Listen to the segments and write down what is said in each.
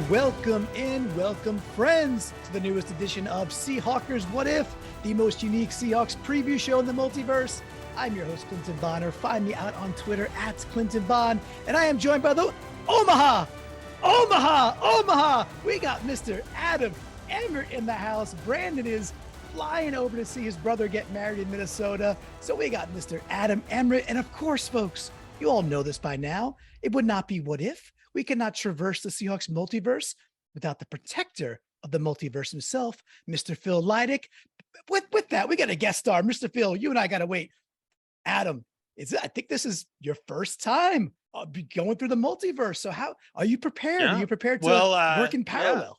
welcome friends to the newest edition of Seahawkers What If, the most unique Seahawks preview show in the multiverse. I'm your host, Clinton Bonner. Find me out on Twitter at Clinton Bon, and I am joined by the Omaha. We got Mr. Adam Emmert in the house. Brandan is flying over to see his brother get married in Minnesota. So we got Mr. Adam Emmert. And of course, folks, you all know this by now. It would not be What If. We cannot traverse the Seahawks multiverse without the protector of the multiverse himself, Mr. Phil Leidick. With that, we got a guest star. Mr. Phil, you and I got to wait. Adam, I think this is your first time going through the multiverse. So how are you prepared? Yeah. Are you prepared to work in parallel?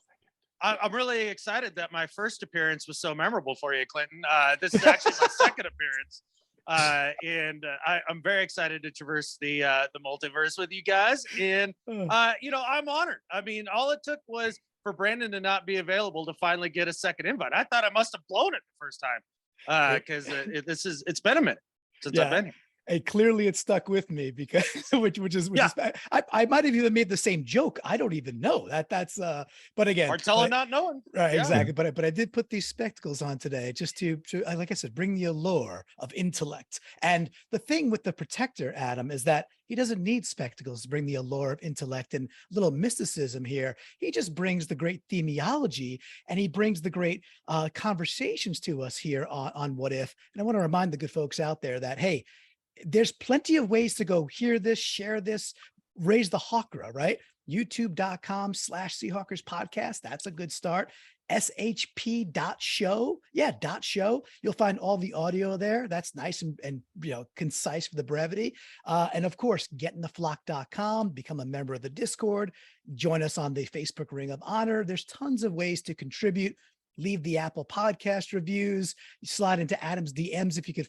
Yeah. I'm really excited that my first appearance was so memorable for you, Clinton. This is actually my second appearance. I'm very excited to traverse the multiverse with you guys. And, I'm honored. I mean, all it took was for Brandan to not be available to finally get a second invite. I thought I must have blown it the first time because it's been a minute since I've been here. And clearly it stuck with me because which is I might have even made the same joke. I don't even know that's but again, or telling not knowing. Right, yeah. Exactly. But I did put these spectacles on today just to like I said, bring the allure of intellect. And the thing with the protector, Adam, is that he doesn't need spectacles to bring the allure of intellect and little mysticism here. He just brings the great themiology and he brings the great conversations to us here on What If. And I want to remind the good folks out there that, hey, there's plenty of ways to go hear this, share this, raise the Hawkra, right? YouTube.com/Seahawkers podcast. That's a good start. shp.show. Yeah, .show. You'll find all the audio there. That's nice and concise for the brevity. And of course, getintheflock.com, become a member of the Discord, join us on the Facebook Ring of Honor. There's tons of ways to contribute. Leave the Apple podcast reviews, you slide into Adam's DMs if you could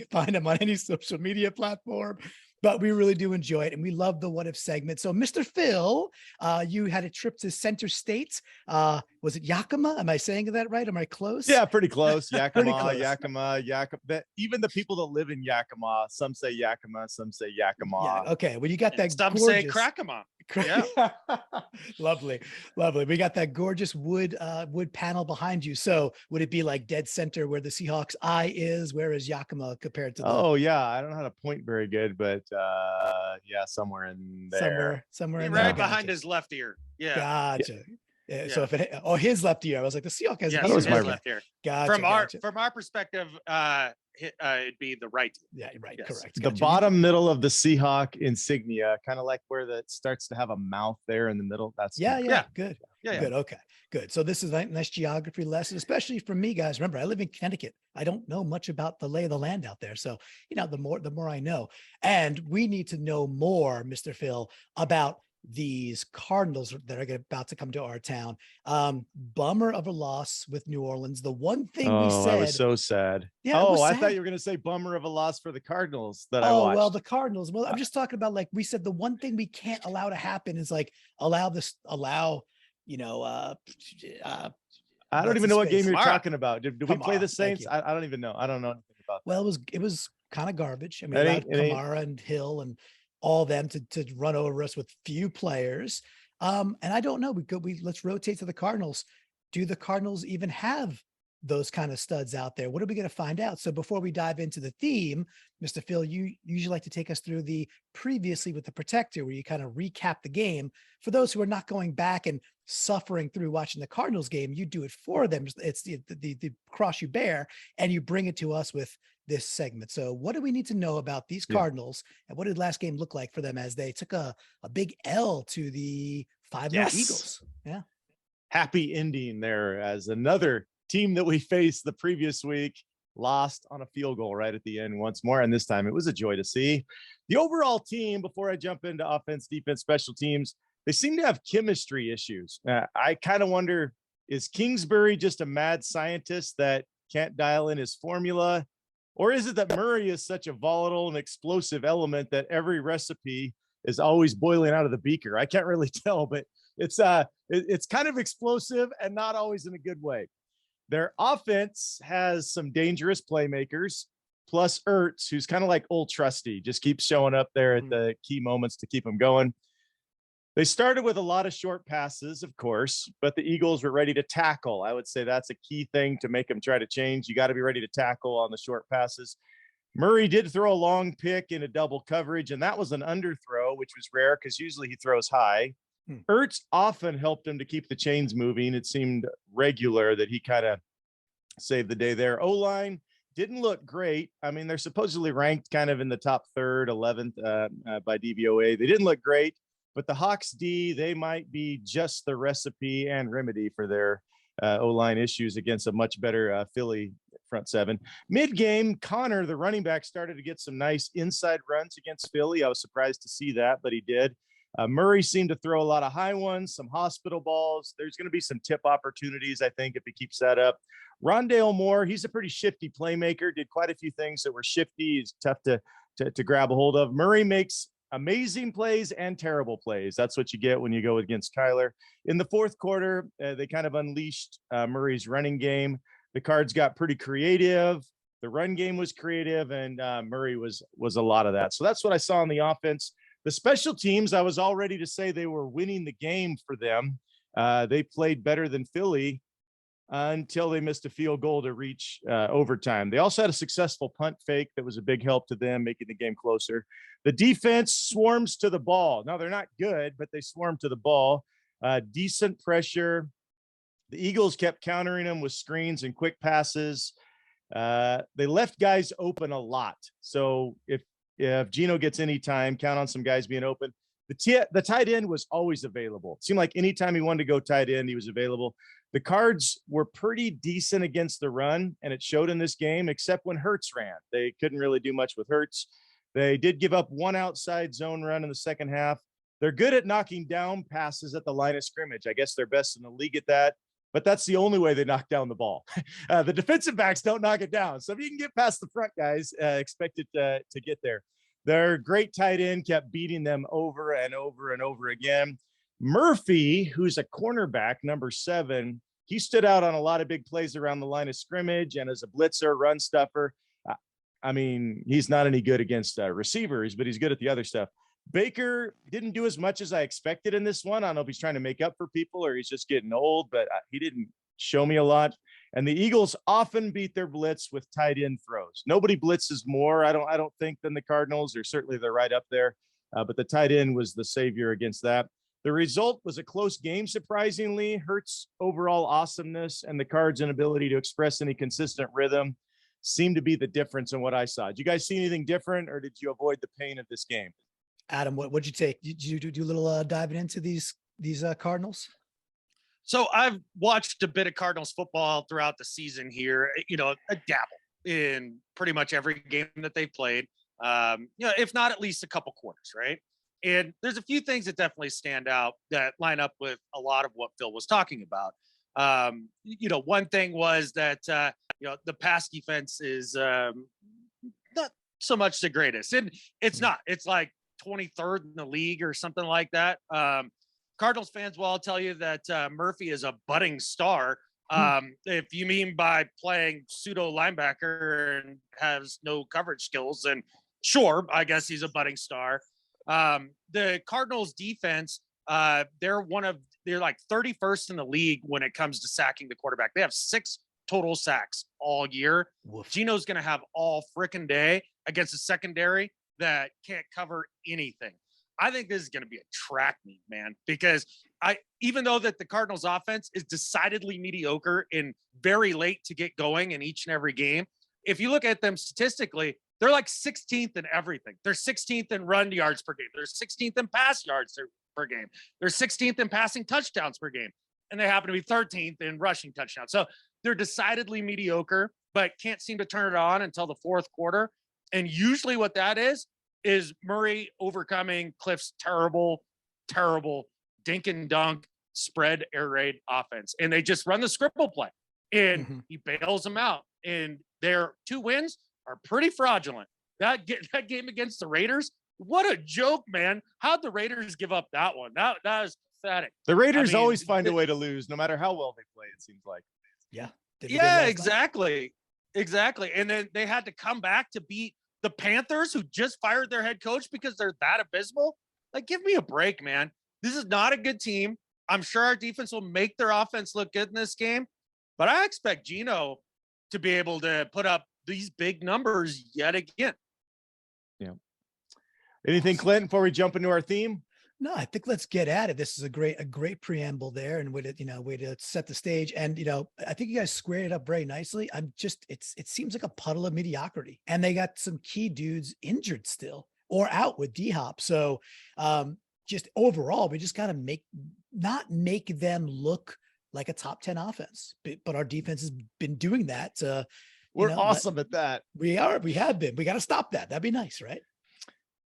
find him on any social media platform. But we really do enjoy it. And we love the What If segment. So Mr. Phil, you had a trip to Center State. Was it Yakima? Am I saying that right? Am I close? Yeah, pretty close. Yakima, close. Yakima. Even the people that live in Yakima, some say Yakima, some say Yakima. Yeah, okay. Well, you got that some gorgeous... say Crackama. Yeah. Lovely. We got that gorgeous wood panel behind you. So would it be like dead center where the Seahawks eye is? Where is Yakima compared to Oh yeah, I don't know how to point very good, but somewhere in there. Somewhere in right there. behind his left ear. Yeah. Gotcha. Yeah. So if his left ear, I was like, the Seahawks has his left ear. Gotcha. From our perspective, it'd be the right. Yeah, right. Yes. Correct. The bottom middle of the Seahawk insignia, kind of like where that starts to have a mouth there in the middle. That's good. Yeah. Good. Okay. Good. So this is a nice geography lesson, especially for me, guys. Remember, I live in Connecticut. I don't know much about the lay of the land out there. So, the more I know. And we need to know more, Mr. Phil, about these Cardinals that are about to come to our town. Bummer of a loss with New Orleans. The one thing we said, I was so sad. Yeah. I thought you were going to say bummer of a loss for the Cardinals that I watched. Well, the Cardinals. Well, I'm just talking about, like we said, the one thing we can't allow to happen is like allow. I don't even know what game you're talking about. Did we play the Saints? I don't even know. I don't know anything about that. Well, it was kind of garbage. I mean, Kamara and Hill and all them to run over us with few players. And I don't know. Let's rotate to the Cardinals. Do the Cardinals even have those kind of studs out there? What are we going to find out? So before we dive into the theme, Mr. Phil, you usually like to take us through the previously with the protector, where you kind of recap the game. For those who are not going back and suffering through watching the Cardinals game, you do it for them. It's the cross you bear, and you bring it to us with this segment. So what do we need to know about these Cardinals, and what did last game look like for them as they took a big L to the 5-0 Eagles? Yeah. Happy ending there, as another team that we faced the previous week lost on a field goal right at the end once more. And this time it was a joy to see. The overall team, before I jump into offense, defense, special teams, they seem to have chemistry issues. I kind of wonder, is Kingsbury just a mad scientist that can't dial in his formula? Or is it that Murray is such a volatile and explosive element that every recipe is always boiling out of the beaker? I can't really tell, but it's kind of explosive and not always in a good way. Their offense has some dangerous playmakers, plus Ertz, who's kind of like old trusty, just keeps showing up there at the key moments to keep them going. They started with a lot of short passes, of course, but the Eagles were ready to tackle. I would say that's a key thing to make them try to change. You got to be ready to tackle on the short passes. Murray did throw a long pick in a double coverage, and that was an underthrow, which was rare because usually he throws high. Ertz often helped him to keep the chains moving. It seemed regular that he kind of saved the day there. O-line didn't look great. I mean, they're supposedly ranked kind of in the top third, 11th by DVOA. They didn't look great, but the Hawks D, they might be just the recipe and remedy for their O-line issues against a much better Philly front seven. Mid-game, Connor, the running back, started to get some nice inside runs against Philly. I was surprised to see that, but he did. Murray seemed to throw a lot of high ones, some hospital balls. There's going to be some tip opportunities, I think, if he keeps that up. Rondale Moore, he's a pretty shifty playmaker, did quite a few things that were shifty. He's tough to grab a hold of. Murray makes amazing plays and terrible plays. That's what you get when you go against Kyler. In the fourth quarter, they kind of unleashed Murray's running game. The Cards got pretty creative. The run game was creative, and Murray was a lot of that. So that's what I saw on the offense. The special teams, I was all ready to say they were winning the game for them. They played better than Philly until they missed a field goal to reach overtime. They also had a successful punt fake that was a big help to them, making the game closer. The defense swarms to the ball. Now, they're not good, but they swarm to the ball. Decent pressure. The Eagles kept countering them with screens and quick passes. They left guys open a lot. So if Geno gets any time, count on some guys being open. The tight end was always available. It seemed like anytime he wanted to go tight end, he was available. The Cards were pretty decent against the run, and it showed in this game, except when Hurts ran. They couldn't really do much with Hurts. They did give up one outside zone run in the second half. They're good at knocking down passes at the line of scrimmage. I guess they're best in the league at that, but that's the only way they knock down the ball. The defensive backs don't knock it down. So if you can get past the front guys, expect it to get there. Their great tight end kept beating them over and over and over again. Murphy, who's a cornerback, number 7, he stood out on a lot of big plays around the line of scrimmage and as a blitzer, run stuffer. I mean, he's not any good against receivers, but he's good at the other stuff. Baker didn't do as much as I expected in this one. I don't know if he's trying to make up for people or he's just getting old, but he didn't show me a lot. And the Eagles often beat their blitz with tight end throws. Nobody blitzes more, I don't think, than the Cardinals, or certainly they're right up there. But the tight end was the savior against that. The result was a close game, surprisingly. Hurts' overall awesomeness and the Cards' inability to express any consistent rhythm seemed to be the difference in what I saw. Did you guys see anything different, or did you avoid the pain of this game? Adam, what'd you take? Did you do a little diving into these Cardinals? So I've watched a bit of Cardinals football throughout the season here, a dabble in pretty much every game that they've played, if not at least a couple quarters, right? And there's a few things that definitely stand out that line up with a lot of what Phil was talking about. One thing was that, the pass defense is not so much the greatest. And it's not. It's like 23rd in the league or something like that. Cardinals fans will all tell you that Murphy is a budding star. If you mean by playing pseudo linebacker and has no coverage skills, then sure, I guess he's a budding star. The Cardinals defense, they're like 31st in the league when it comes to sacking the quarterback. They have 6 total sacks all year. Woof. Geno's going to have all freaking day against a secondary that can't cover anything. I think this is going to be a track meet, man, because even though that the Cardinals offense is decidedly mediocre and very late to get going in each and every game, if you look at them statistically, they're like 16th in everything. They're 16th in run yards per game. They're 16th in pass yards per game. They're 16th in passing touchdowns per game. And they happen to be 13th in rushing touchdowns. So they're decidedly mediocre, but can't seem to turn it on until the fourth quarter. And usually what that is Murray overcoming Cliff's terrible dink and dunk spread air raid offense. And they just run the scribble play and he bails them out. And their 2 wins are pretty fraudulent. That game against the Raiders, what a joke, man. How'd the Raiders give up that one? That is pathetic. The Raiders always find a way to lose, no matter how well they play, it seems like. Yeah. Yeah, exactly. Exactly. And then they had to come back to beat the Panthers, who just fired their head coach because they're that abysmal. Like, give me a break, man. This is not a good team. I'm sure our defense will make their offense look good in this game, but I expect Geno to be able to put up these big numbers yet again. Yeah. Anything, Clinton, before we jump into our theme? No, I think let's get at it. This is a great preamble there, and way to set the stage. And I think you guys squared it up very nicely. It seems like a puddle of mediocrity, and they got some key dudes injured still or out with D-Hop. So just overall, we just got to not make them look like a top 10 offense, but our defense has been doing that. We're awesome at that. We have been. We got to stop that. That'd be nice, right?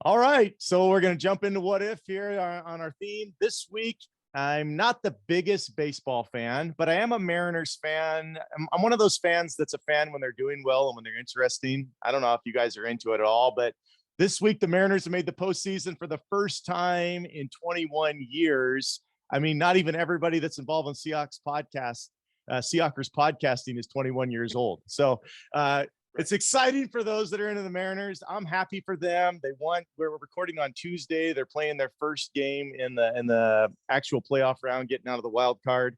All right, so we're going to jump into what if here on our theme this week. I'm not the biggest baseball fan, but I am a Mariners fan. I'm one of those fans that's a fan when they're doing well and when they're interesting. I don't know if you guys are into it at all, but this week the Mariners have made the postseason for the first time in 21 years. I mean, not even everybody that's involved in Seahawks podcasting is 21 years old. So it's exciting for those that are into the Mariners. I'm happy for them. They won. We're recording on Tuesday. They're playing their first game in the actual playoff round, getting out of the wild card.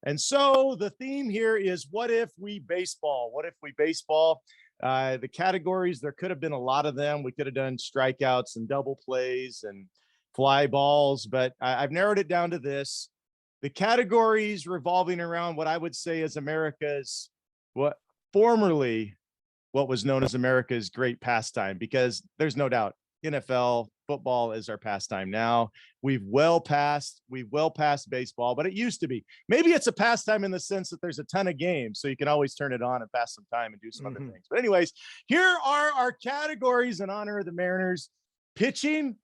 And so the theme here is what if we baseball? What if we baseball? The categories, there could have been a lot of them. We could have done strikeouts and double plays and fly balls, but I've narrowed it down to this. The categories revolving around what I would say is America's, what was known as America's great pastime, because there's no doubt NFL football is our pastime now. We've well past baseball, but it used to be. Maybe it's a pastime in the sense that there's a ton of games, so you can always turn it on and pass some time and do some other things. But anyways, here are our categories in honor of the Mariners. Pitching.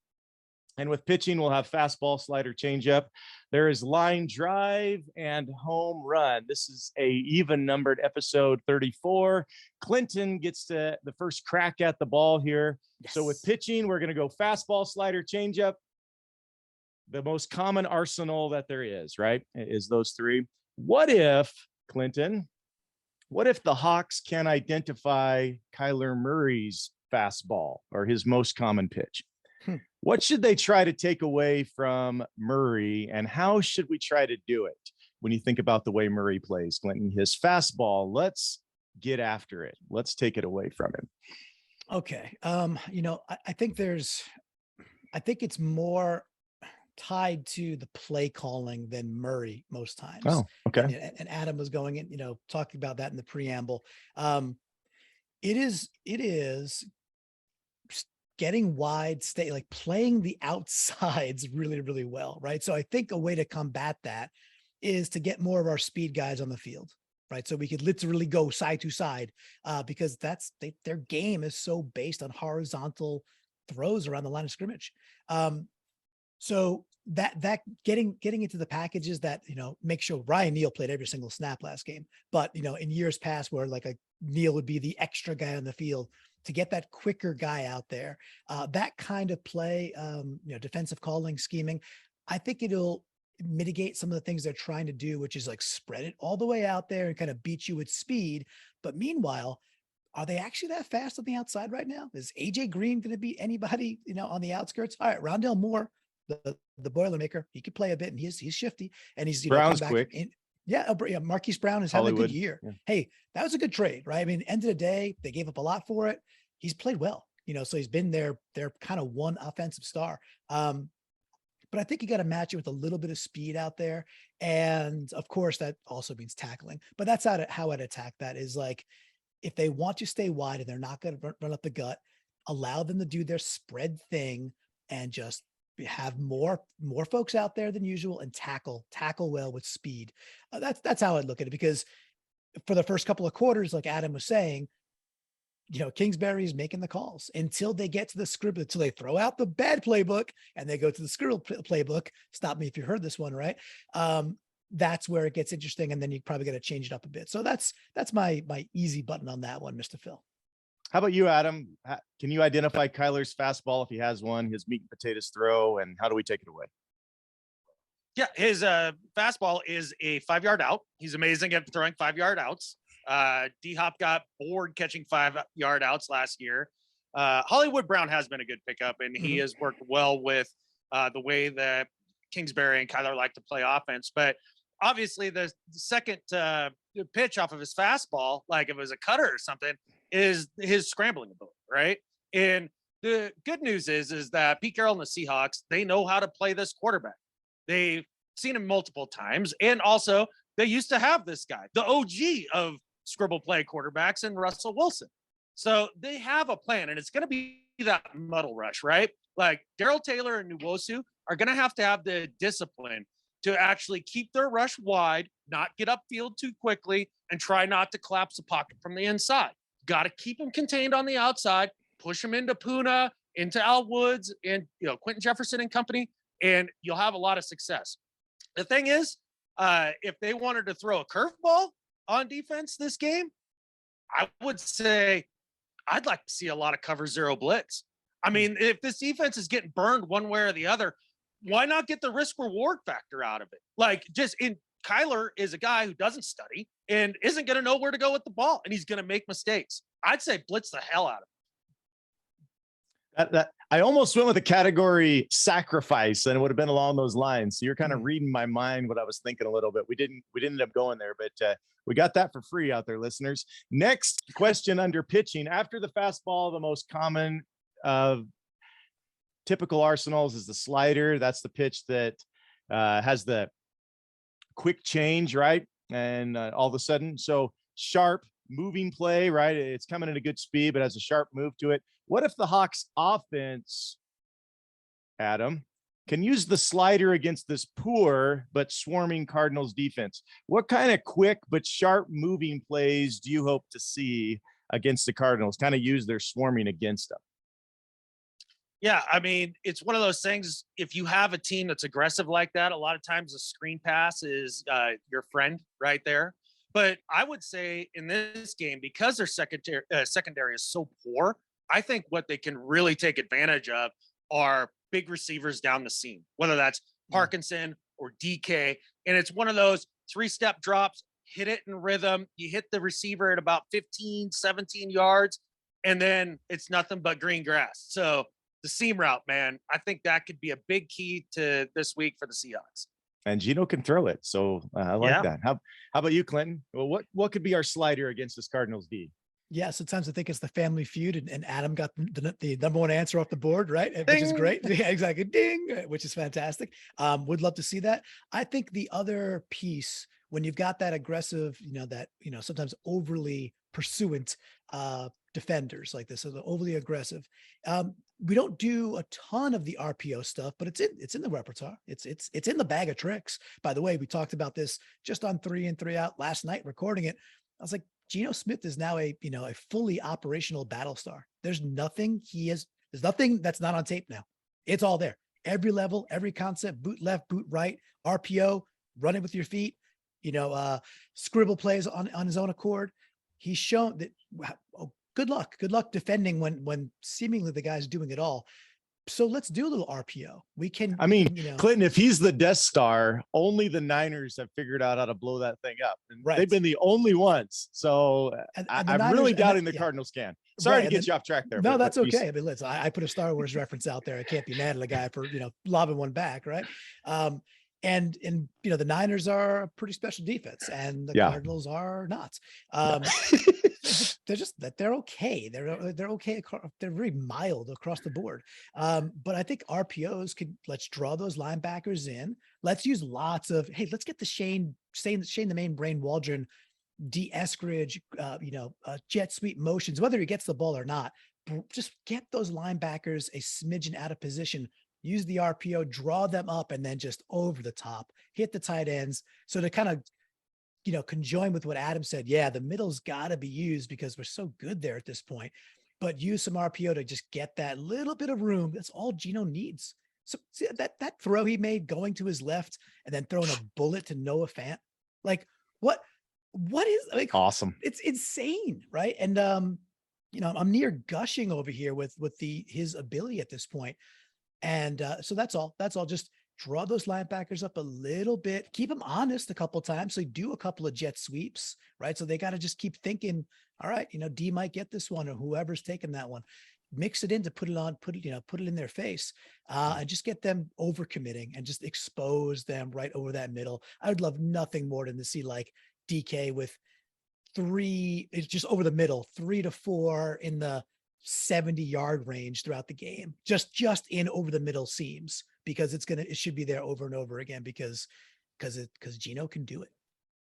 And with pitching, we'll have fastball, slider, changeup. There is line drive and home run. This is a even numbered episode 34. Clinton gets the first crack at the ball here. Yes. So with pitching, we're going to go fastball, slider, changeup. The most common arsenal that there is, right, is those three. What if, Clinton, the Hawks can identify Kyler Murray's fastball or his most common pitch? What should they try to take away from Murray, and how should we try to do it? When you think about the way Murray plays, Clinton, his fastball, let's get after it. Let's take it away from him. Okay. I think it's more tied to the play calling than Murray most times. Oh, okay. And Adam was going in, talking about that in the preamble. It is getting wide, playing the outsides really, really well, right? So I think a way to combat that is to get more of our speed guys on the field, right? So we could literally go side to side because their game is so based on horizontal throws around the line of scrimmage. So that getting into the packages that, make sure Ryan Neal played every single snap last game, but in years past where like a Neal would be the extra guy on the field, to get that quicker guy out there, that kind of play, defensive calling, scheming, I think it'll mitigate some of the things they're trying to do, which is like spread it all the way out there and kind of beat you with speed. But meanwhile, are they actually that fast on the outside right now? Is AJ Green going to beat anybody, on the outskirts? All right, Rondell Moore, the Boilermaker, he could play a bit, and he's shifty, and he's Brown's quick. Yeah, Marquise Brown is having a good year. Yeah. Hey, that was a good trade, right? I mean, end of the day, they gave up a lot for it. He's played well, so he's been their kind of one offensive star. But I think you got to match it with a little bit of speed out there. And of course, that also means tackling. But that's how I'd attack that is like, if they want to stay wide and they're not going to run up the gut, allow them to do their spread thing and just have more folks out there than usual and tackle well with speed. That's how I'd look at it, because for the first couple of quarters, like Adam was saying, Kingsbury's making the calls until they get to the script, until they throw out the bad playbook and they go to the script playbook. Stop me if you heard this one, right? That's where it gets interesting. And then you probably got to change it up a bit. So that's my easy button on that one, Mr. Phil. How about you, Adam? Can you identify Kyler's fastball if he has one, his meat and potatoes throw, and how do we take it away? Yeah, his fastball is a 5-yard out. He's amazing at throwing 5-yard outs. D-Hop got bored catching 5-yard outs last year. Hollywood Brown has been a good pickup, and he has worked well with the way that Kingsbury and Kyler like to play offense, but obviously the second pitch off of his fastball, like if it was a cutter or something, is his scrambling ability, right? And the good news is that Pete Carroll and the Seahawks, they know how to play this quarterback. They've seen him multiple times, and also they used to have this guy, the OG of scribble play quarterbacks, and Russell Wilson. So they have a plan, and it's going to be that muddle rush, right? Like Darrell Taylor and Nwosu are going to have the discipline to actually keep their rush wide, not get upfield too quickly, and try not to collapse the pocket from the inside. Got to keep them contained on the outside, push them into Puna, into Al Woods, and Quentin Jefferson and company, and you'll have a lot of success. The thing is, if they wanted to throw a curveball on defense this game, I would say I'd like to see a lot of cover zero blitz. I mean, if this defense is getting burned one way or the other, why not get the risk reward factor out of it? Like, Kyler is a guy who doesn't study and isn't going to know where to go with the ball, and he's going to make mistakes. I'd say blitz the hell out of him. That I almost went with the category sacrifice, and it would have been along those lines. So you're kind of reading my mind, what I was thinking a little bit. We didn't end up going there, but we got that for free out there, listeners. Next question under pitching. After the fastball, the most common typical arsenals is the slider. That's the pitch that has the quick change, right? And all of a sudden, so sharp moving play, right? It's coming at a good speed, but has a sharp move to it. What if the Hawks offense, Adam, can use the slider against this poor but swarming Cardinals defense? What kind of quick but sharp moving plays do you hope to see against the Cardinals? Kind of use their swarming against them. Yeah, I mean, it's one of those things. If you have a team that's aggressive like that, a lot of times a screen pass is your friend right there. But I would say in this game, because their secondary is so poor, I think what they can really take advantage of are big receivers down the seam, whether that's Parkinson or DK. And it's one of those 3-step drops, hit it in rhythm. You hit the receiver at about 15, 17 yards, and then it's nothing but green grass. So the seam route, man, I think that could be a big key to this week for the Seahawks. And Gino can throw it, so I like that. How about you, Clinton? Well, what could be our slider against this Cardinals D? Yeah, sometimes I think it's the Family Feud, and Adam got the number one answer off the board, right? Ding. Which is great. Yeah, exactly. Ding, which is fantastic. Would love to see that. I think the other piece, when you've got that aggressive, sometimes overly pursuant defenders like this, so the overly aggressive. We don't do a ton of the RPO stuff, but it's in the repertoire. It's in the bag of tricks. By the way, we talked about this just on 3 and 3 out last night, recording it. I was like, Geno Smith is now a fully operational battle star. There's nothing that's not on tape now. It's all there. Every level, every concept, boot left, boot right, RPO, running with your feet, scribble plays on his own accord. He's shown that. Good luck defending when seemingly the guy's doing it all. So let's do a little RPO. We can. I mean, Clinton, if he's the Death Star, only the Niners have figured out how to blow that thing up. And they've been the only ones. So I'm really doubting the Cardinals can. Sorry to get you off track there. No, that's okay. I mean, listen, I put a Star Wars reference out there. I can't be mad at a guy for lobbing one back, right? And the Niners are a pretty special defense, and the Cardinals are not. They're just that they're okay. They're okay. They're very mild across the board. But I think RPOs let's draw those linebackers in. Let's use lots of, let's get the Shane the Main Brain Waldron, D. Eskridge, jet sweep motions, whether he gets the ball or not. Just get those linebackers a smidgen out of position. Use the RPO, draw them up, and then just over the top, hit the tight ends. So to kind of, conjoin with what Adam said, the middle's got to be used because we're so good there at this point. But use some RPO to just get that little bit of room. That's all Geno needs. So see, that throw he made going to his left and then throwing a bullet to Noah Fant, like what is like awesome? It's insane, right? And I'm near gushing over here with his ability at this point. And so that's all. Just draw those linebackers up a little bit, keep them honest a couple of times. So do a couple of jet sweeps, right? So they got to just keep thinking, all right, D might get this one or whoever's taking that one. mix it in to put it in their face, and just get them overcommitting and just expose them right over that middle. I would love nothing more than to see like DK with it's just over the middle, 3 to 4 in the 70-yard range throughout the game, just in over the middle seams, because it should be there over and over again because Gino can do it.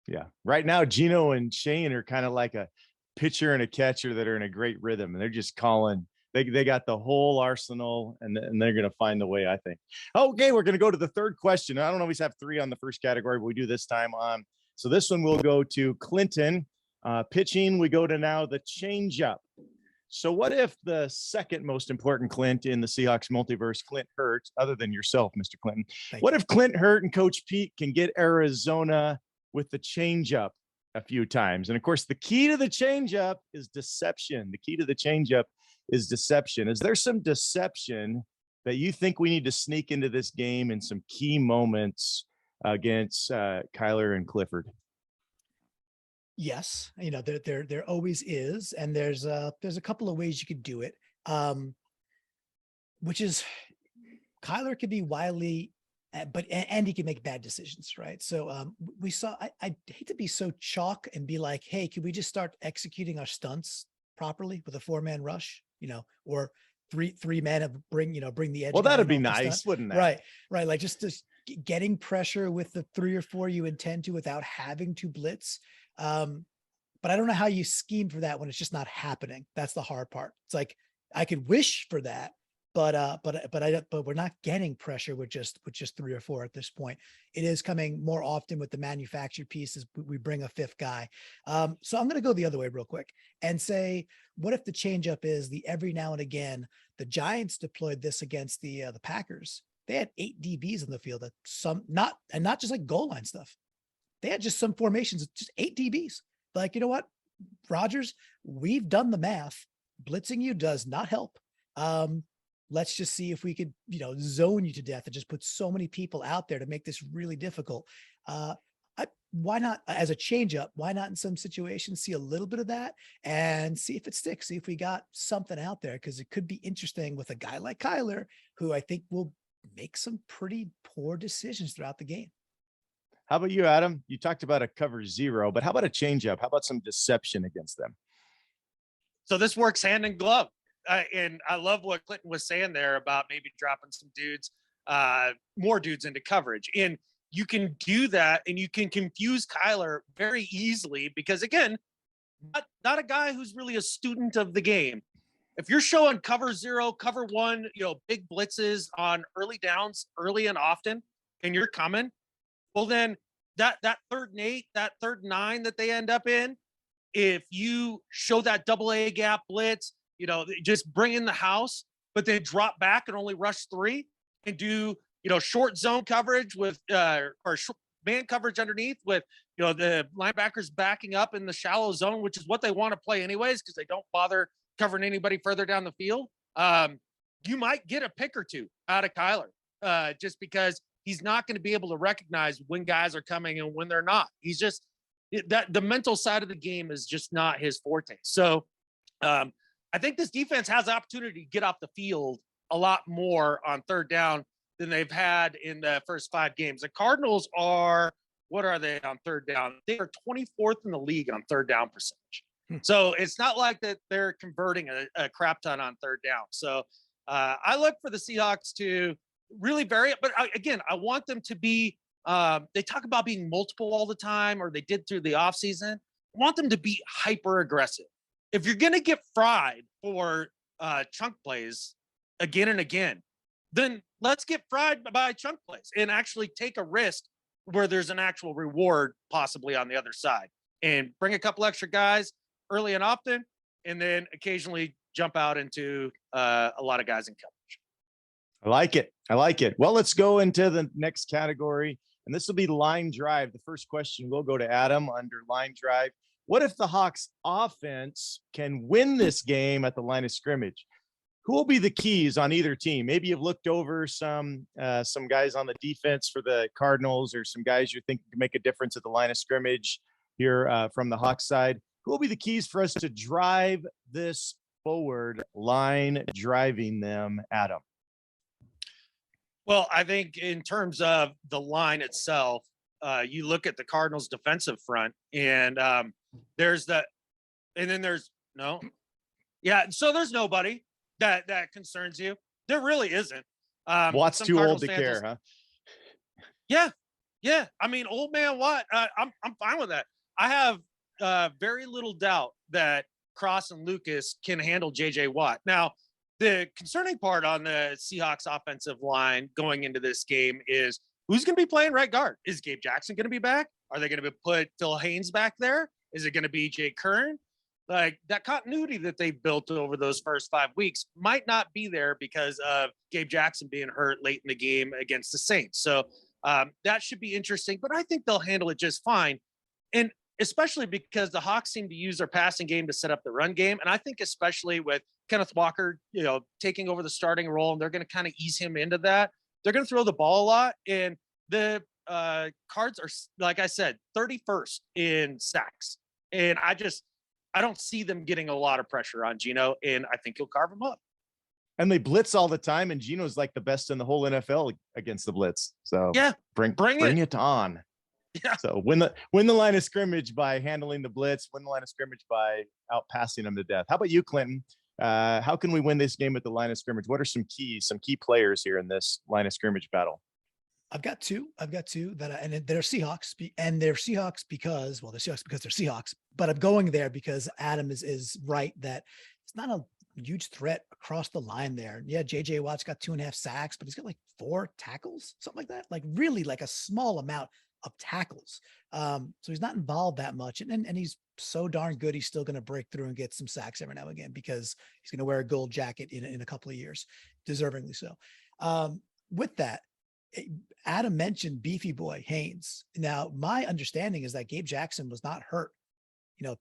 Yeah. Right now, Gino and Shane are kind of like a pitcher and a catcher that are in a great rhythm, and they're just calling. They got the whole arsenal, and they're going to find the way, I think. Okay, we're going to go to the third question. I don't always have 3 on the first category, but we do this time on. So this one will go to Clinton. Pitching, we go to now the changeup. So what if the second most important Clint in the Seahawks multiverse, Clint Hurt, other than yourself, Mr. Clinton, what if Clint Hurt and Coach Pete can get Arizona with the changeup a few times? And of course, the key to the changeup is deception. The key to the changeup is deception. Is there some deception that you think we need to sneak into this game in some key moments against Kyler and Clifford? Yes, there always is, and there's a couple of ways you could do it. Which is, Kyler could be wily, but he can make bad decisions, right? So we saw. I hate to be so chalk and be like, hey, can we just start executing our stunts properly with a 4-man rush, or three men of bring the edge. Well, that'd be nice, wouldn't that? Right. Like just getting pressure with the 3 or 4 you intend to without having to blitz. But I don't know how you scheme for that when it's just not happening. That's the hard part. It's like, I could wish for that, but we're not getting pressure with just 3 or 4 at this point. It is coming more often with the manufactured pieces. We bring a 5th guy. So I'm going to go the other way real quick and say, what if the changeup is the every now and again? The Giants deployed this against the Packers. They had 8 DBs in the field, not just like goal line stuff. They had just some formations, just 8 DBs. Like, you know what, Rodgers, we've done the math. Blitzing you does not help. Let's just see if we could, zone you to death and just put so many people out there to make this really difficult. Why not as a changeup? Why not in some situations see a little bit of that and see if it sticks? See if we got something out there, because it could be interesting with a guy like Kyler, who I think will make some pretty poor decisions throughout the game. How about you, Adam? You talked about a cover 0, but how about a changeup? How about some deception against them? So this works hand in glove. And I love what Clinton was saying there about maybe dropping some dudes, more dudes into coverage. And you can do that, and you can confuse Kyler very easily because, again, not a guy who's really a student of the game. If you're showing cover 0, cover 1, big blitzes on early downs, early and often, and you're coming, well, then that 3rd and 8, that 3rd and 9 that they end up in, if you show that AA gap blitz, just bring in the house, but they drop back and only rush 3 and do, short zone coverage with, or man coverage underneath with, the linebackers backing up in the shallow zone, which is what they want to play anyways, because they don't bother covering anybody further down the field. You might get a pick or 2 out of Kyler, just because he's not going to be able to recognize when guys are coming and when they're not. He's just that the mental side of the game is just not his forte. So I think this defense has the opportunity to get off the field a lot more on 3rd down than they've had in the first 5 games. The Cardinals are, what are they on 3rd down? They are 24th in the league on 3rd down percentage. So it's not like that they're converting a crap ton on 3rd down. So I look for the Seahawks to really vary it. But again, I want them to be, they talk about being multiple all the time, or they did through the offseason. I want them to be hyper aggressive. If you're going to get fried for chunk plays again and again, then let's get fried by chunk plays and actually take a risk where there's an actual reward possibly on the other side, and bring a couple extra guys early and often, and then occasionally jump out into a lot of guys in coverage. I like it. Well, let's go into the next category, and this will be line drive. The first question will go to Adam under line drive. What if the Hawks offense can win this game at the line of scrimmage? Who will be the keys on either team? Maybe you've looked over some guys on the defense for the Cardinals, or some guys you think can make a difference at the line of scrimmage here from the Hawks side. Who will be the keys for us to drive this forward line driving them, Adam? Well, I think in terms of the line itself, you look at the Cardinals defensive front and there's that, and then there's no, yeah. So there's nobody that concerns you. There really isn't. Watt's too Cardinals old to care, huh? Yeah. Yeah. I mean, old man Watt, I'm fine with that. I have very little doubt that Cross and Lucas can handle JJ Watt. Now, the concerning part on the Seahawks offensive line going into this game is who's going to be playing right guard? Is Gabe Jackson going to be back? Are they going to put Phil Haynes back there? Is it going to be Jake Kern? Like that continuity that they've built over those first 5 weeks might not be there because of Gabe Jackson being hurt late in the game against the Saints. So that should be interesting, but I think they'll handle it just fine. And especially because the Hawks seem to use their passing game to set up the run game. And I think especially with Kenneth Walker, taking over the starting role, and they're going to kind of ease him into that. They're going to throw the ball a lot. And the Cards are, like I said, 31st in sacks. And I don't see them getting a lot of pressure on Geno, and I think he'll carve them up. And they blitz all the time, and Geno's like the best in the whole NFL against the blitz. So yeah, bring it on. Yeah. So win the line of scrimmage by handling the blitz, win the line of scrimmage by out passing them to death. How about you, Clinton? How can we win this game at the line of scrimmage? What are some key players here in this line of scrimmage battle? I've got two that, and they're Seahawks, and they're Seahawks because they're Seahawks. But I'm going there because Adam is right that it's not a huge threat across the line there. Yeah, JJ Watt's got 2.5 sacks, but he's got like 4 tackles, something like that. Like really like a small amount of tackles. So he's not involved that much, and he's so darn good. He's still going to break through and get some sacks every now and again because he's going to wear a gold jacket in a couple of years, deservingly so. With that, Adam mentioned Beefy Boy Haynes. Now, my understanding is that Gabe Jackson was not hurt.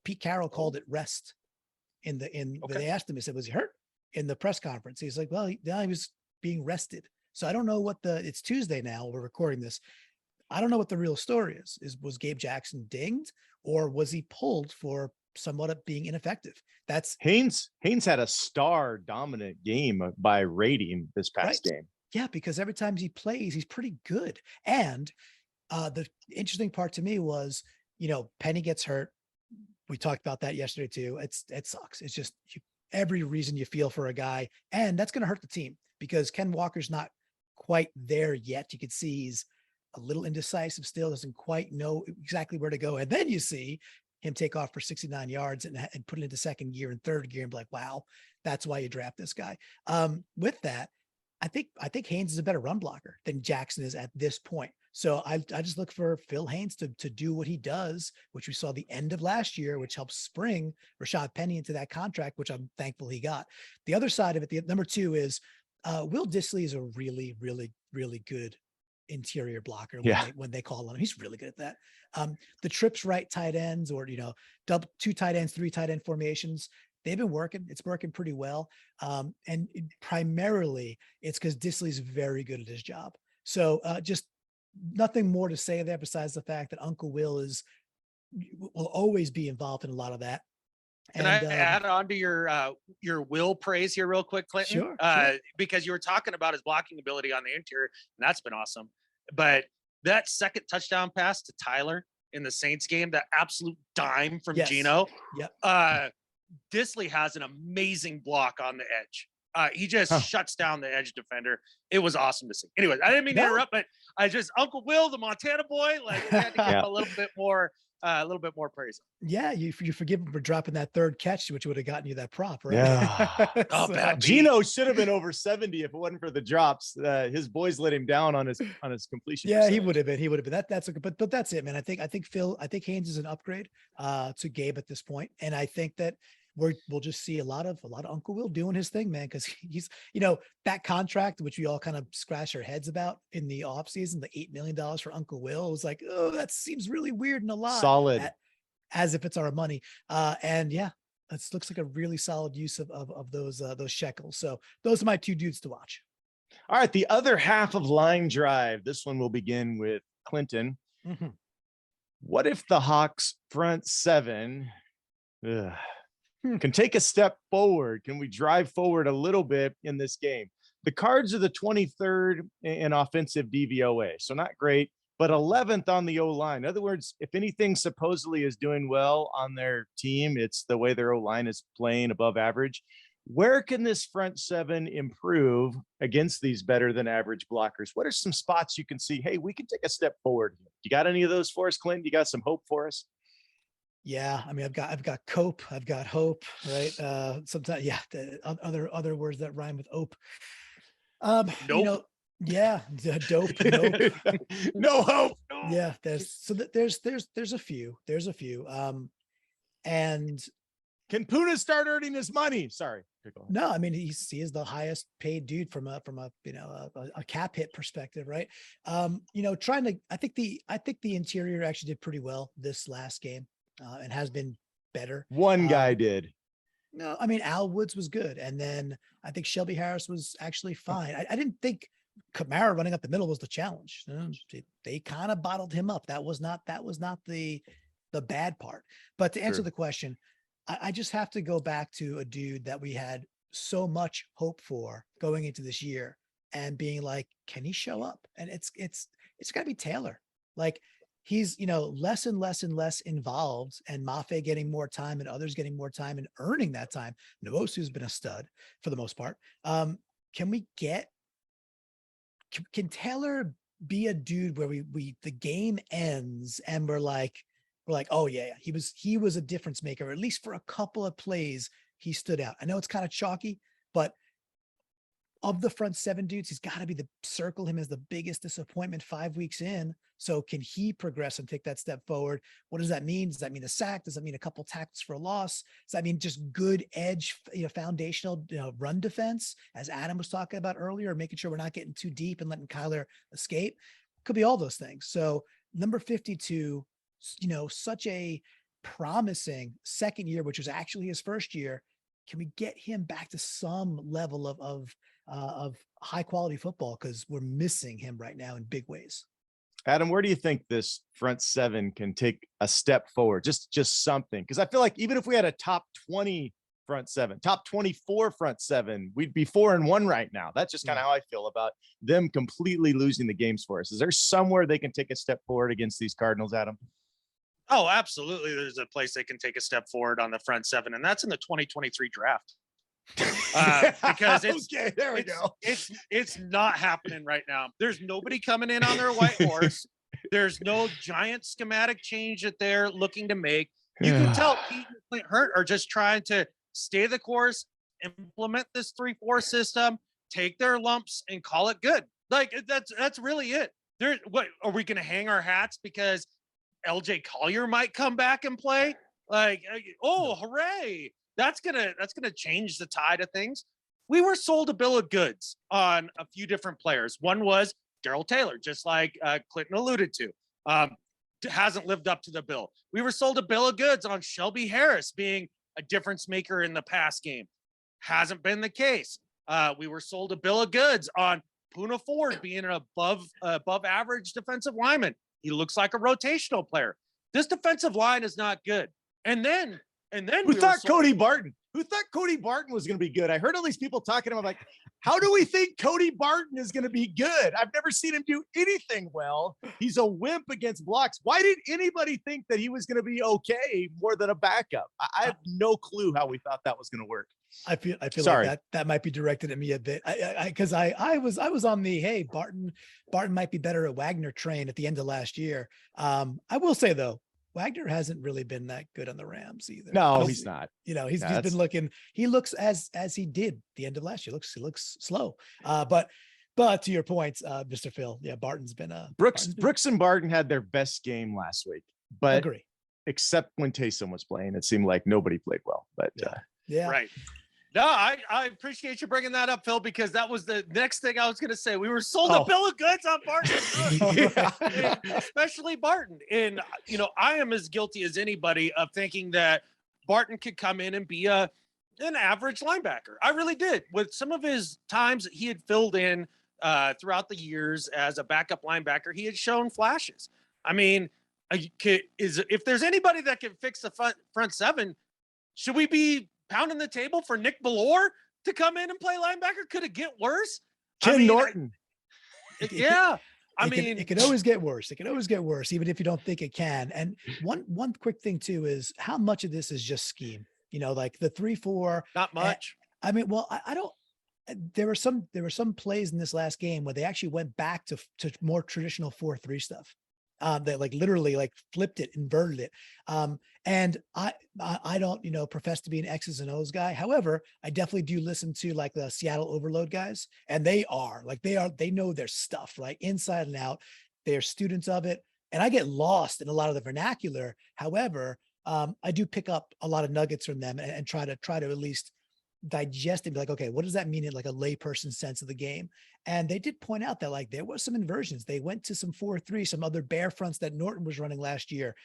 Pete Carroll called it rest they asked him, he said, was he hurt in the press conference? He's like, well, he was being rested. So I don't know it's Tuesday now. We're recording this. I don't know what the real story is. Was Gabe Jackson dinged or was he pulled for somewhat of being ineffective? That's Haynes had a star dominant game by rating this past game. Yeah, because every time he plays, he's pretty good. And the interesting part to me was, Penny gets hurt. We talked about that yesterday too. It sucks. It's just every reason you feel for a guy, and that's going to hurt the team because Ken Walker's not quite there yet. You could see he's a little indecisive still, doesn't quite know exactly where to go. And then you see him take off for 69 yards and put it into second gear and third gear and be like, wow, that's why you draft this guy. With that, I think Haynes is a better run blocker than Jackson is at this point. So I just look for Phil Haynes to do what he does, which we saw the end of last year, which helps spring Rashad Penny into that contract, which I'm thankful he got. The other side of it, the number 2 is Will Dissly is a really, really, really good interior blocker when they call on him. He's really good at that. The trips right tight ends or, double 2 tight ends, 3 tight end formations, they've been working. It's working pretty well. And primarily it's because Dissly's very good at his job. So just nothing more to say there besides the fact that Uncle Will will always be involved in a lot and I add on to your Will praise here real quick, Clinton? Sure. Because you were talking about his blocking ability on the interior, and that's been awesome. But that second touchdown pass to Tyler in the Saints game, that absolute dime from Geno. Yep. Dissly has an amazing block on the edge. He just shuts down the edge defender. It was awesome to see. Anyways, I didn't mean to interrupt, but Uncle Will, the Montana boy, like we had to give him a little bit more praise. Yeah, you forgive him for dropping that third catch, which would have gotten you that prop, right? Yeah. Geno should have been over 70 if it wasn't for the drops. His boys let him down on his completion. Yeah, he would have been. That's okay, but that's it, man. I think Haynes is an upgrade to Gabe at this point, and I think that we'll just see a lot of Uncle Will doing his thing, man, because he's that contract which we all kind of scratch our heads about in the offseason, the $8 million for Uncle Will, was like, oh, that seems really weird and a lot solid, as if it's our money. And yeah, it looks like a really solid use of those shekels. So those are my 2 dudes to watch. All right, the other half of line drive. This one will begin with Clinton. Mm-hmm. What if the Hawks front 7 can take a step forward? Can we drive forward a little bit in this game? The Cards are the 23rd in offensive DVOA, so not great, but 11th on the O-line. In other words, if anything supposedly is doing well on their team, it's the way their O-line is playing above average. Where can this front seven improve against these better than average blockers? What are some spots you can see, hey, we can take a step forward? You got any of those for us, Clinton? You got some hope for us? Yeah, I mean, I've got cope, I've got hope, right? Sometimes, yeah, the other words that rhyme with ope. Nope. You know, yeah, dope, nope. No hope. No. Yeah, there's a few, and can Puna start earning his money? Sorry. No, I mean, he is the highest paid dude from a a cap hit perspective, right? I think the interior actually did pretty well this last game, and has been better. One guy did. No, I mean, Al Woods was good, and then I think Shelby Harris was actually fine. I didn't think Kamara running up the middle was the challenge. They kind of bottled him up. That was not the bad part. But to answer the question, I just have to go back to a dude that we had so much hope for going into this year and being like, can he show up? And it's got to be Taylor. Like, he's, less and less and less involved, and Mafe getting more time and others getting more time and earning that time. Nwosu's been a stud for the most part. Can Taylor be a dude where the game ends and we're like, oh yeah, he was a difference maker, or at least for a couple of plays he stood out. I know it's kind of chalky, but of the front seven dudes, he's got to be circle him as the biggest disappointment 5 weeks in. So can he progress and take that step forward? What does that mean? Does that mean a sack? Does that mean a couple tackles for a loss? Does that mean just good edge, foundational, run defense, as Adam was talking about earlier, making sure we're not getting too deep and letting Kyler escape? Could be all those things. So number 52, such a promising second year, which was actually his first year. Can we get him back to some level of high quality football? Because we're missing him right now in big ways. Adam, where do you think this front seven can take a step forward? Just something. Because I feel like even if we had a top 20 front seven, top 24 front seven, we'd be 4-1 right now. That's just kind of how I feel about them completely losing the games for us. Is there somewhere they can take a step forward against these Cardinals, Adam? Oh, absolutely. There's a place they can take a step forward on the front seven, and that's in the 2023 draft. Because it's not happening right now. There's nobody coming in on their white horse. There's no giant schematic change that they're looking to make. You can tell Pete and Clint Hurt are just trying to stay the course, implement this 3-4 system, take their lumps, and call it good. Like, that's really it. What are we going to hang our hats because LJ Collier might come back and play? Like, oh, hooray. That's gonna change the tide of things. We were sold a bill of goods on a few different players. One was Darrell Taylor, just like Clinton alluded to. Hasn't lived up to the bill. We were sold a bill of goods on Shelby Harris being a difference maker in the pass game. Hasn't been the case. We were sold a bill of goods on Puna Ford being an above average defensive lineman. He looks like a rotational player. This defensive line is not good. And then who thought Cody Barton was going to be good? I heard all these people talking about, like, how do we think Cody Barton is going to be good? I've never seen him do anything well. He's a wimp against blocks. Why did anybody think that he was going to be okay more than a backup? I have no clue how we thought that was going to work. I feel like that might be directed at me a bit. Because I was on the, hey, Barton might be better at Wagner train at the end of last year. I will say though, Wagner hasn't really been that good on the Rams either. No, he's not. He's been looking. He looks as he did the end of last year. He looks slow. But to your point, Mr. Phil, yeah, Barton's been Brooks and Barton had their best game last week, but agree. Except when Taysom was playing, it seemed like nobody played well. But yeah, right. No, I appreciate you bringing that up, Phil, because that was the next thing I was going to say. We were sold a bill of goods on Barton, especially Barton. And, I am as guilty as anybody of thinking that Barton could come in and be an average linebacker. I really did. With some of his times that he had filled in throughout the years as a backup linebacker, he had shown flashes. I mean, if there's anybody that can fix the front seven, Should we be pounding the table for Nick Ballore to come in and play linebacker? Could it get worse? Ken Norton. Yeah. It can always get worse. It can always get worse, even if you don't think it can. And one quick thing too is how much of this is just scheme. You know, like the 3-4. Not much. I mean, well, I don't. There were some plays in this last game where they actually went back to more traditional 4-3 stuff. They like literally like flipped it, inverted it. And I don't, you know, profess to be an X's and O's guy. However, I definitely do listen to like the Seattle Overload guys, and they know their stuff, right? Inside and out. They're students of it. And I get lost in a lot of the vernacular. However, I do pick up a lot of nuggets from them and try to at least digest and be like, okay, what does that mean in like a layperson sense of the game? And they did point out that like there was some inversions. They went to some 4-3, some other bear fronts that Norton was running last year.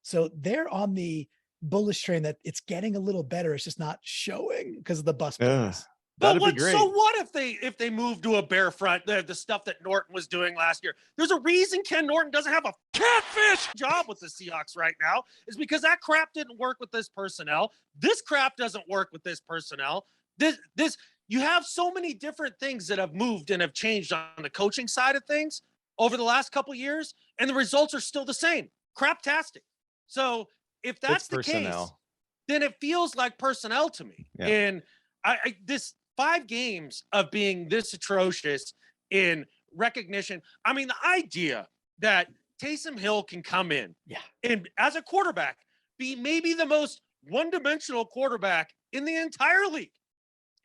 So they're on the bullish train that it's getting a little better. It's just not showing because of the bus plays. But so what if they move to a bear front, the stuff that Norton was doing last year? There's a reason Ken Norton doesn't have a catfish job with the Seahawks right now, is because that crap didn't work with this personnel. This crap doesn't work with this personnel. This you have so many different things that have moved and have changed on the coaching side of things over the last couple of years, and the results are still the same. Craptastic. So if that's the case, then it feels like personnel to me. Yeah. And this 5 games of being this atrocious in recognition. I mean, the idea that Taysom Hill can come in and as a quarterback be maybe the most one-dimensional quarterback in the entire league,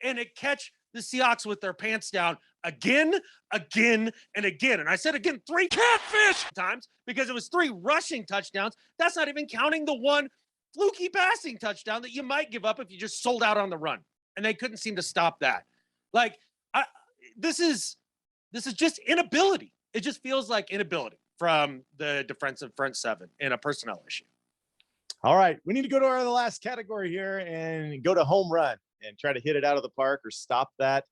and it catch the Seahawks with their pants down again. And again. And I said again 3 catfish times because it was 3 rushing touchdowns. That's not even counting the 1 fluky passing touchdown that you might give up if you just sold out on the run. And they couldn't seem to stop that. Like, this is just inability. It just feels like inability from the defensive front 7 in a personnel issue. All right, we need to go to our last category here and go to home run and try to hit it out of the park or stop that.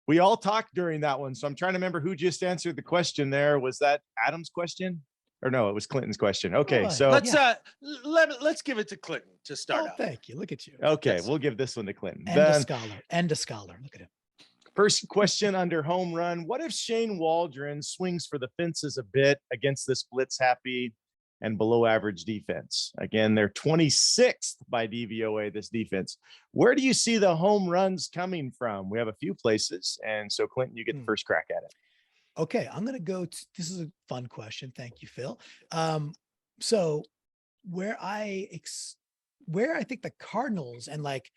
We all talked during that one, so I'm trying to remember who just answered the question there. Was that Adam's question? Or no, it was Clinton's question. Okay, so let's give it to Clinton to start out. Thank you. Look at you. Okay, we'll give this one to Clinton. And a scholar. Look at him. First question under home run. What if Shane Waldron swings for the fences a bit against this blitz happy and below average defense? Again, they're 26th by DVOA, this defense. Where do you see the home runs coming from? We have a few places. And so Clinton, you get the first crack at it. Okay, I'm going to go to, this is a fun question. Thank you, Phil. So where I think the Cardinals and like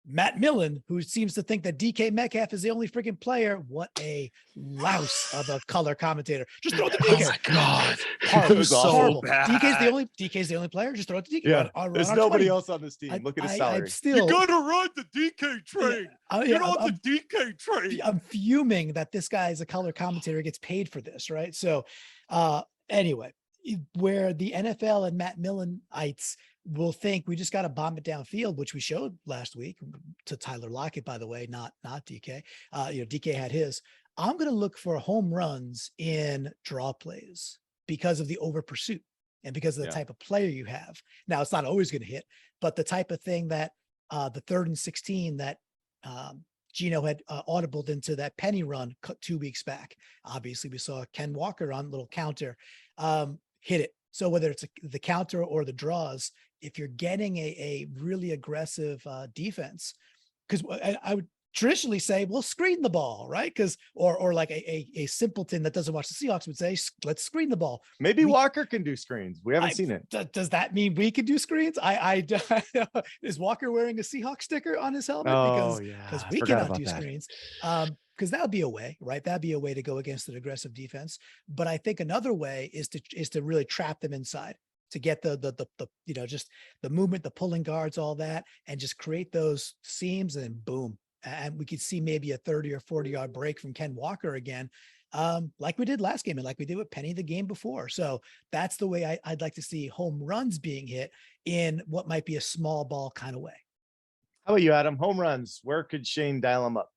Matt Millen, who seems to think that DK Metcalf is the only freaking player. What a louse of a color commentator. Just throw it to DK. Oh my God. Horrible. So horrible. bad. DK's the only player. Just throw it to DK. Yeah. There's nobody else on this team. Look at his salary. You got to ride the DK train. Get on the DK train. I'm fuming that this guy is a color commentator, gets paid for this, right? So anyway, where the NFL and Matt Millenites will think we just got to bomb it downfield, which we showed last week to Tyler Lockett, by the way, not DK. DK had his. I'm going to look for home runs in draw plays because of the over pursuit and because of the type of player you have. Now, it's not always going to hit, but the type of thing that the 3rd and 16 that Gino had audibled into that penny run 2 weeks back. Obviously, we saw Ken Walker on little counter hit it. So whether it's the counter or the draws, if you're getting a really aggressive defense, because I would traditionally say, well, screen the ball, right? Because or like a simpleton that doesn't watch the Seahawks would say, let's screen the ball. Maybe Walker can do screens. We haven't seen it. Does that mean we can do screens? Is Walker wearing a Seahawks sticker on his helmet? Because we cannot do screens. Because that would be a way, right? That'd be a way to go against an aggressive defense. But I think another way is to really trap them inside, to get the just the movement, the pulling guards, all that, and just create those seams, and then boom. And we could see maybe a 30 or 40-yard break from Ken Walker again, like we did last game and like we did with Penny the game before. So that's the way I'd like to see home runs being hit in what might be a small ball kind of way. How about you, Adam? Home runs, where could Shane dial them up?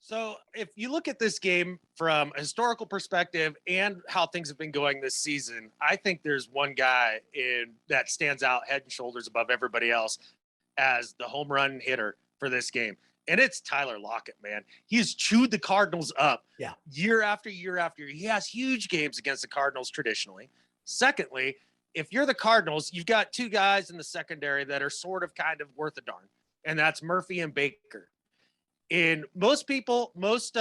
So if you look at this game from a historical perspective and how things have been going this season, I think there's one guy that stands out head and shoulders above everybody else as the home run hitter for this game. And it's Tyler Lockett, man. He's chewed the Cardinals up year after year after year. He has huge games against the Cardinals traditionally. Secondly, if you're the Cardinals, you've got two guys in the secondary that are sort of kind of worth a darn, and that's Murphy and Baker. And most people, most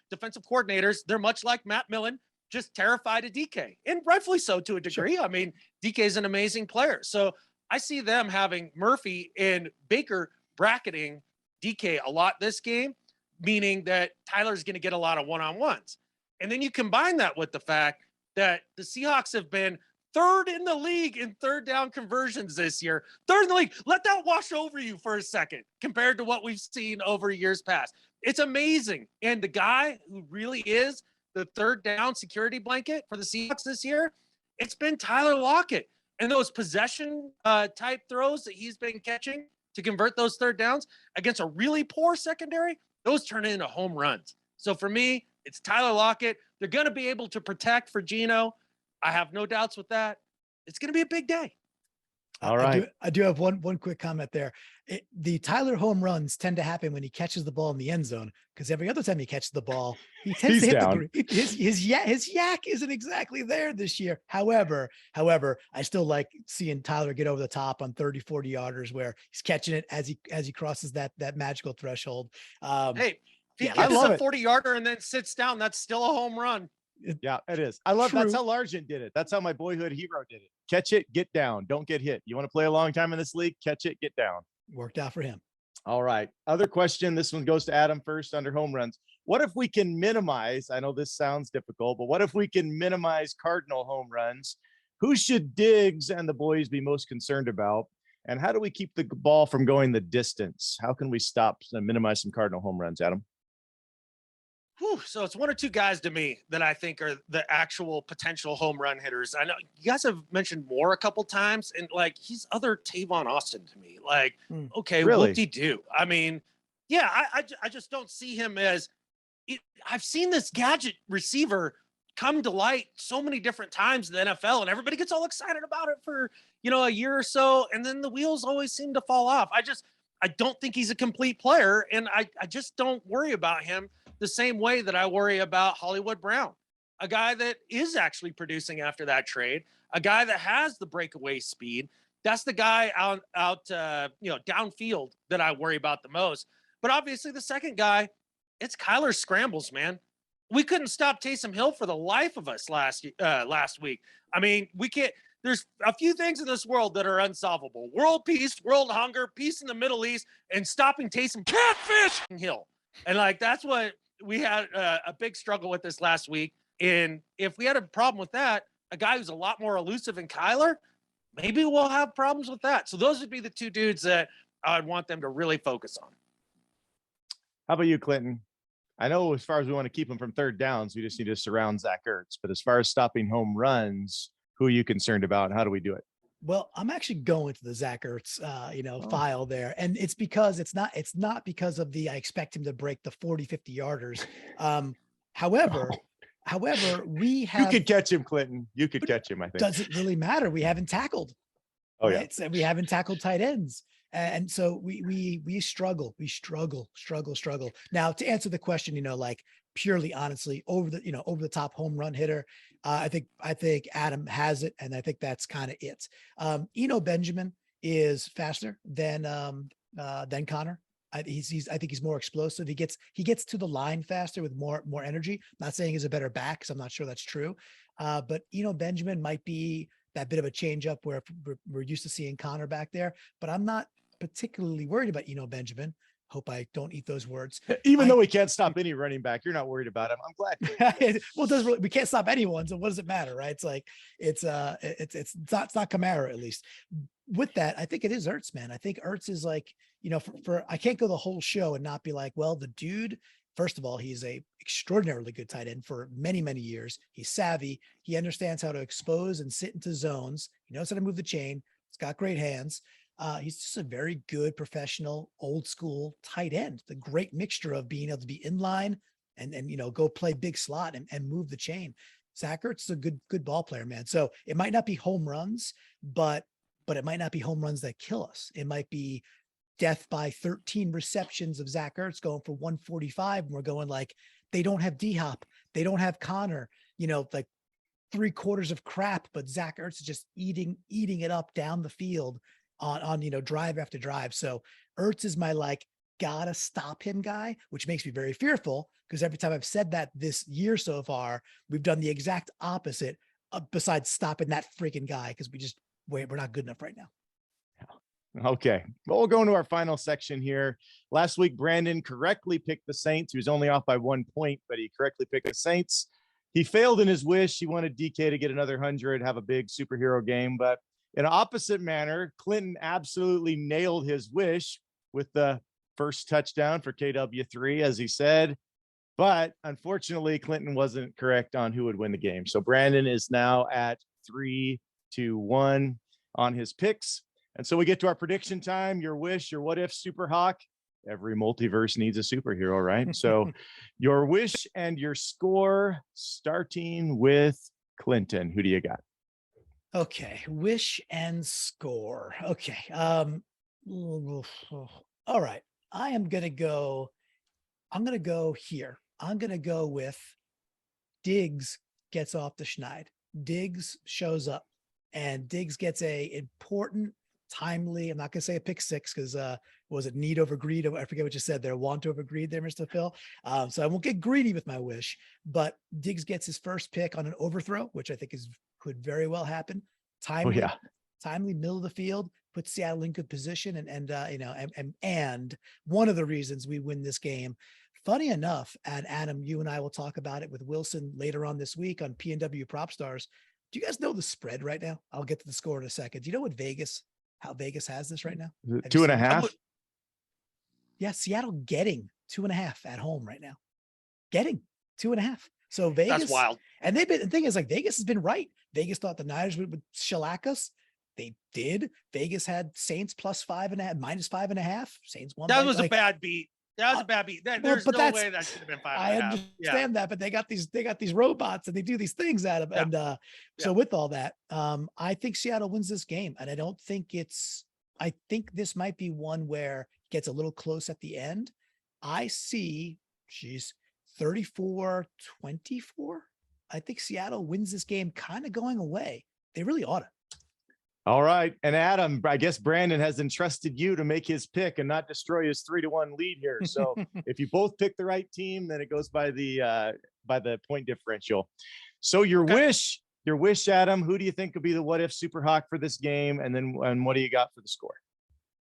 defensive coordinators, they're much like Matt Millen, just terrified of DK, and rightfully so to a degree. Sure. I mean, DK is an amazing player. So I see them having Murphy and Baker bracketing DK a lot this game, meaning that Tyler's going to get a lot of one-on-ones. And then you combine that with the fact that the Seahawks have been third in the league in third down conversions this year. Third in the league. Let that wash over you for a second compared to what we've seen over years past. It's amazing. And the guy who really is the third down security blanket for the Seahawks this year, it's been Tyler Lockett. And those possession type throws that he's been catching to convert those third downs against a really poor secondary, those turn into home runs. So for me, it's Tyler Lockett. They're going to be able to protect for Geno. I have no doubts with that. It's going to be a big day. All right. I do have one quick comment there. The Tyler home runs tend to happen when he catches the ball in the end zone, because every other time he catches the ball, he tends to hit down. His yak isn't exactly there this year. However, I still like seeing Tyler get over the top on 30, 40 yarders where he's catching it as he crosses that magical threshold. Hey, if he catches a 40-yarder and then sits down, that's still a home run. Yeah, it is. I love that's how Largent did it. That's how my boyhood hero did it. Catch it, get down, don't get hit. You want to play a long time in this league? Catch it, get down. Worked out for him. All right. Other question. This one goes to Adam first under home runs. What if we can minimize? I know this sounds difficult, but what if we can minimize Cardinal home runs? Who should Diggs and the boys be most concerned about? And how do we keep the ball from going the distance? How can we stop and minimize some Cardinal home runs, Adam? So it's one or two guys to me that I think are the actual potential home run hitters. I know you guys have mentioned Moore a couple times, and like he's other Tavon Austin to me. Like, okay, really? What'd he do? I mean, yeah, I just don't see him as. I've seen this gadget receiver come to light so many different times in the NFL, and everybody gets all excited about it for a year or so, and then the wheels always seem to fall off. I don't think he's a complete player, and I just don't worry about him the same way that I worry about Hollywood Brown, a guy that is actually producing after that trade, a guy that has the breakaway speed. That's the guy out downfield that I worry about the most. But obviously the second guy, it's Kyler scrambles, man. We couldn't stop Taysom Hill for the life of us last week. I mean, we can't. There's a few things in this world that are unsolvable. World peace, world hunger, peace in the Middle East, and stopping Taysom Catfish Hill. And like, that's what we had a big struggle with this last week. And if we had a problem with that, a guy who's a lot more elusive than Kyler, maybe we'll have problems with that. So those would be the two dudes that I would want them to really focus on. How about you, Clinton? I know as far as we want to keep him from third downs, we just need to surround Zach Ertz. But as far as stopping home runs, who are you concerned about? And how do we do it? Well, I'm actually going to the Zach Ertz, file there. And it's because it's not because of I expect him to break the 40, 50 yarders. However, we have. You could catch him, Clinton. You could catch him, I think. Does it really matter? We haven't tackled. Oh, right? yeah. So we haven't tackled tight ends. And so we struggle. Now, to answer the question, like purely honestly, over the top home run hitter, I think Adam has it, and I think that's kind of it. Eno Benjamin is faster than Connor. I think he's more explosive. He gets to the line faster with more energy. I'm not saying he's a better back, because I'm not sure that's true. But Eno Benjamin might be that bit of a change up where we're used to seeing Connor back there, but I'm not particularly worried about Eno Benjamin. Hope I don't eat those words. Even though we can't stop any running back, you're not worried about him. I'm glad. Well, we can't stop anyone. So what does it matter? Right. It's like, it's not Kamara, at least. With that, I think it is Ertz, man. I think Ertz is like, I can't go the whole show and not be like, well, the dude, first of all, he's a extraordinarily good tight end for many, many years. He's savvy. He understands how to expose and sit into zones. He knows how to move the chain. He's got great hands. He's just a very good professional, old school tight end. The great mixture of being able to be in line and go play big slot and move the chain. Zach Ertz is a good ball player, man. So it might not be home runs, but it might not be home runs that kill us. It might be death by 13 receptions of Zach Ertz going for 145. And we're going like, they don't have D-Hop. They don't have Connor, like 3/4 of crap, but Zach Ertz is just eating it up down the field on drive after drive. So Ertz is my gotta stop him guy, which makes me very fearful because every time I've said that this year so far, we've done the exact opposite besides stopping that freaking guy because we're not good enough right now. Okay. Well, we'll go into our final section here. Last week, Brandan correctly picked the Saints. He was only off by 1 point, but he correctly picked the Saints. He failed in his wish. He wanted DK to get another 100, have a big superhero game. But in an opposite manner, Clinton absolutely nailed his wish with the first touchdown for KW3, as he said. But unfortunately, Clinton wasn't correct on who would win the game. So Brandan is now at 3-1 on his picks. And so we get to our prediction time, your wish, your what if, Super Hawk. Every multiverse needs a superhero, right? So your wish and your score, starting with Clinton. Who do you got? Okay. Wish and score. Okay. All right. I'm going to go here. I'm going to go with Diggs gets off the schneid. Diggs shows up and Diggs gets a important, timely, I'm not going to say a pick six because was it need over greed? I forget what you said there. Want over greed there, Mr. Phil. So I won't get greedy with my wish, but Diggs gets his first pick on an overthrow, which I think could very well happen. Timely, timely middle of the field, put Seattle in good position. And one of the reasons we win this game, funny enough, and Adam, you and I will talk about it with Wilson later on this week on PNW Prop Stars. Do you guys know the spread right now? I'll get to the score in a second. Do you know how Vegas has this right now? 2.5. Yeah. Seattle getting 2.5 at home right now, getting 2.5. So Vegas, that's wild. And the thing is, Vegas has been right. Vegas thought the Niners would shellac us. They did. Vegas had Saints +5.5, -5.5. Saints won. That was a bad beat. That was a bad beat. There's no way that should have been 5.5. I understand that, but they got these robots and they do these things at them. Yeah. And so with all that, I think Seattle wins this game. And I think this might be one where it gets a little close at the end. I see, 34-24. I think Seattle wins this game kind of going away. They really ought to. All right. And Adam, I guess Brandan has entrusted you to make his pick and not destroy his 3-1 lead here. So if you both pick the right team, then it goes by the point differential. So your wish, Adam, who do you think would be the what if Super Hawk for this game? And what do you got for the score?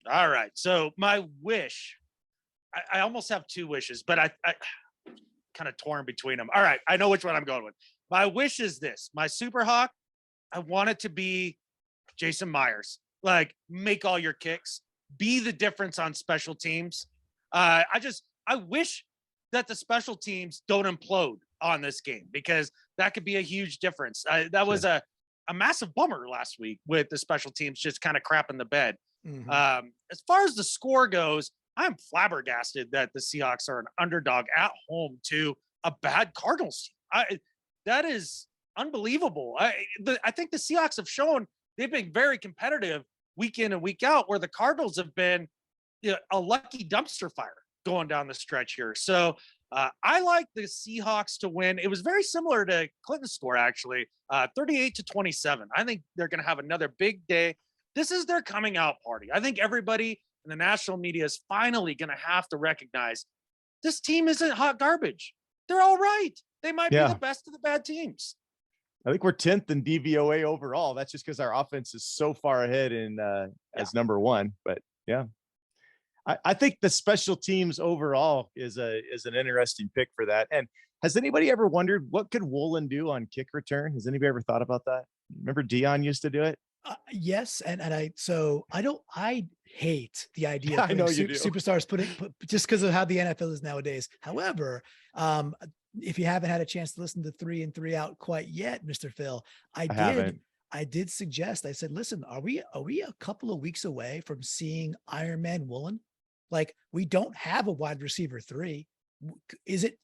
All right. So my wish, I almost have two wishes, but I kind of torn between them. All right. I know which one I'm going with. My wish is this, my Super Hawk. I want it to be Jason Myers, make all your kicks, be the difference on special teams. I wish that the special teams don't implode on this game because that could be a huge difference. That was a massive bummer last week with the special teams just kind of crapping the bed. Mm-hmm. As far as the score goes, I'm flabbergasted that the Seahawks are an underdog at home to a bad Cardinals team. That is unbelievable. I think the Seahawks have shown they've been very competitive week in and week out, where the Cardinals have been a lucky dumpster fire going down the stretch here. So I like the Seahawks to win. It was very similar to Clinton's score, actually, 38-27. I think they're going to have another big day. This is their coming out party. I think everybody in the national media is finally going to have to recognize this team isn't hot garbage. They're all right. They might be the best of the bad teams. I think we're 10th in DVOA overall. That's just because our offense is so far ahead as number one. But I think the special teams overall is an interesting pick for that. And has anybody ever wondered what could Woolen do on kick return? Has anybody ever thought about that? Remember Dion used to do it? Yes, and I hate the idea of I know you do. Superstars put just because of how the NFL is nowadays. However, if you haven't had a chance to listen to 3 and 3 Out quite yet, Mr. Phil, I I did suggest, I said, listen, are we a couple of weeks away from seeing Iron Man Woolen? Like, we don't have a wide receiver 3. Is it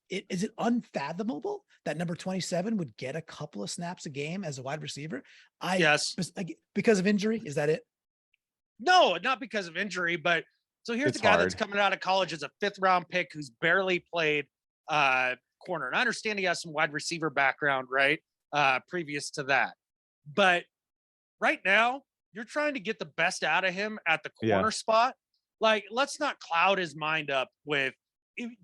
unfathomable that number 27 would get a couple of snaps a game as a wide receiver? Yes. Because of injury. Is that it? No, not because of injury, but so here's It's the guy hard. that's coming out of college as a 5th round pick who's barely played corner. And I understand he has some wide receiver background, right? Previous to that. But right now, you're trying to get the best out of him at the corner spot. Like, let's not cloud his mind up with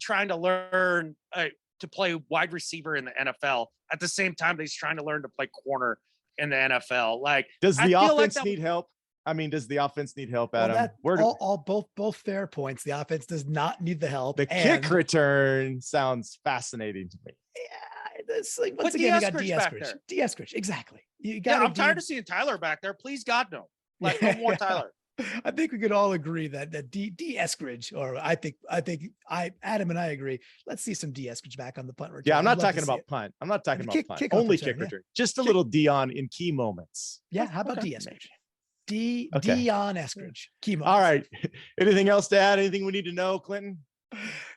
trying to learn to play wide receiver in the NFL at the same time that he's trying to learn to play corner in the NFL. Like, does the offense need help? I mean, does the offense need help, Adam? Both fair points. The offense does not need the help. The kick return sounds fascinating to me. Yeah, it's like, once again, you got de-escridge. Exactly. I'm tired of seeing Tyler back there. Please, God, no. Like, no more Tyler. I think we could all agree that de-escridge, or I think Adam and I agree. Let's see some de-escridge back on the punt return. Yeah, I'm not talking about punt. I'm not talking about punt. Only kick return. Just a little Dion in key moments. Yeah, how about de-escridge? Dion Eskridge. Key moments. All right. Anything else to add? Anything we need to know, Clinton?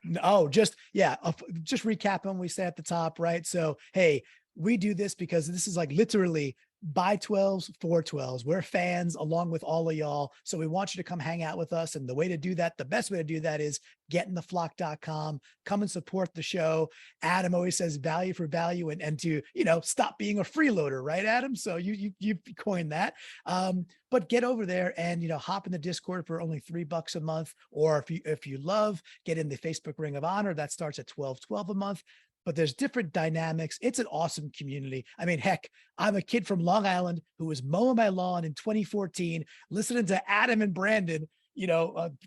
No, just recap them. We say at the top, right? So, hey, we do this because this is like literally by 12s, for 12s. We're fans along with all of y'all. So we want you to come hang out with us. And the way to do that, the best way to do that is getintheflock.com. Come and support the show. Adam always says value for value and to, stop being a freeloader, right, Adam? So you coined that. But get over there and, hop in the Discord for only $3 a month. Or if you love, get in the Facebook Ring of Honor. That starts at $12.12 a month. But there's different dynamics. It's an awesome community. I mean, heck, I'm a kid from Long Island who was mowing my lawn in 2014, listening to Adam and Brandan,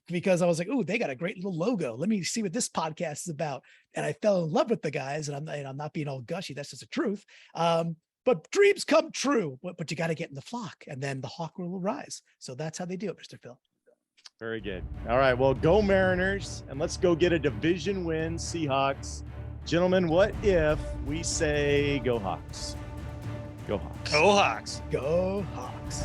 because I was like, oh, they got a great little logo. Let me see what this podcast is about. And I fell in love with the guys, and I'm not being all gushy. That's just the truth. But dreams come true, but you got to get in the flock, and then the hawk will rise. So that's how they do it, Mr. Phil. Very good. All right, well, go Mariners, and let's go get a division win, Seahawks. Gentlemen, what if we say go Hawks? Go Hawks. Go Hawks. Go Hawks.